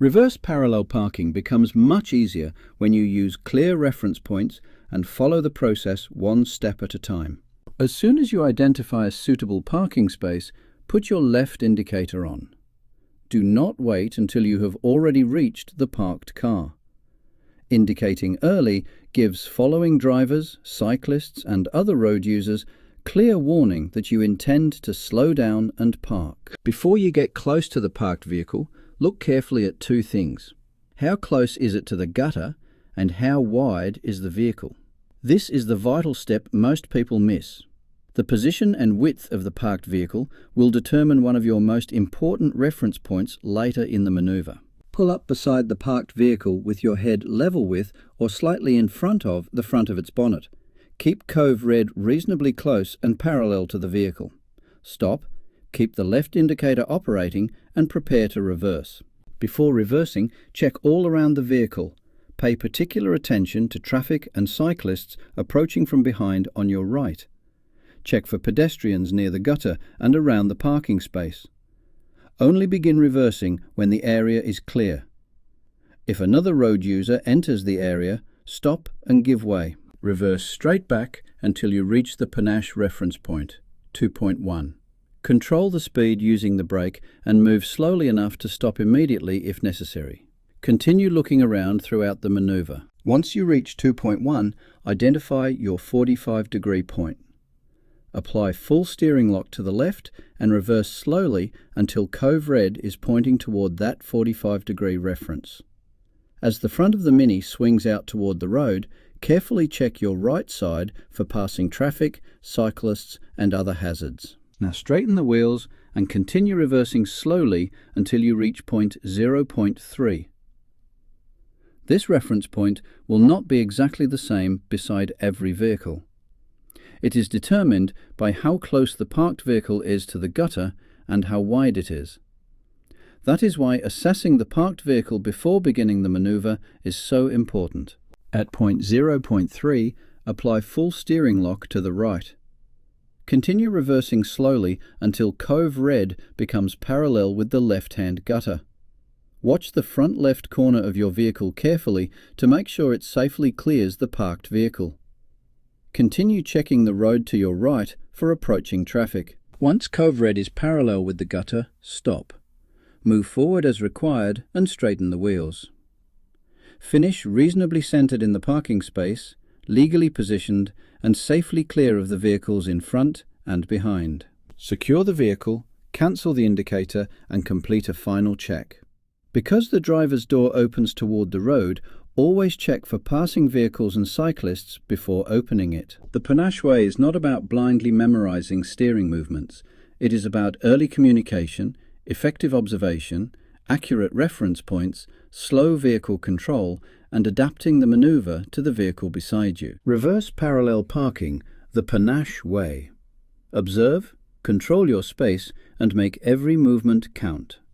Reverse parallel parking becomes much easier when you use clear reference points and follow the process one step at a time. As soon as you identify a suitable parking space, put your left indicator on. Do not wait until you have already reached the parked car. Indicating early gives following drivers, cyclists and other road users clear warning that you intend to slow down and park. Before you get close to the parked vehicle, look carefully at two things. How close is it to the gutter and how wide is the vehicle? This is the vital step most people miss. The position and width of the parked vehicle will determine one of your most important reference points later in the manoeuvre. Pull up beside the parked vehicle with your head level with or slightly in front of the front of its bonnet. Keep cove red reasonably close and parallel to the vehicle. Stop, keep the left indicator operating and prepare to reverse. Before reversing, check all around the vehicle. Pay particular attention to traffic and cyclists approaching from behind on your right. Check for pedestrians near the gutter and around the parking space. Only begin reversing when the area is clear. If another road user enters the area, stop and give way. Reverse straight back until you reach the Panache reference point, 2.1. Control the speed using the brake and move slowly enough to stop immediately if necessary. Continue looking around throughout the manoeuvre. Once you reach 2.1, identify your 45-degree point. Apply full steering lock to the left and reverse slowly until cove red is pointing toward that 45-degree reference. As the front of the Mini swings out toward the road, carefully check your right side for passing traffic, cyclists and other hazards. Now straighten the wheels and continue reversing slowly until you reach point 0.3. This reference point will not be exactly the same beside every vehicle. It is determined by how close the parked vehicle is to the gutter and how wide it is. That is why assessing the parked vehicle before beginning the manoeuvre is so important. At point 0.3, apply full steering lock to the right. Continue reversing slowly until cove red becomes parallel with the left-hand gutter. Watch the front left corner of your vehicle carefully to make sure it safely clears the parked vehicle. Continue checking the road to your right for approaching traffic. Once cove red is parallel with the gutter, stop. Move forward as required and straighten the wheels. Finish reasonably centered in the parking space, legally positioned and safely clear of the vehicles in front and behind. Secure the vehicle, cancel the indicator and complete a final check. Because the driver's door opens toward the road, always check for passing vehicles and cyclists before opening it. The Panache Way is not about blindly memorizing steering movements. It is about early communication, effective observation, accurate reference points, slow vehicle control, and adapting the manoeuvre to the vehicle beside you. Reverse parallel parking, the Panache Way. Observe, control your space, and make every movement count.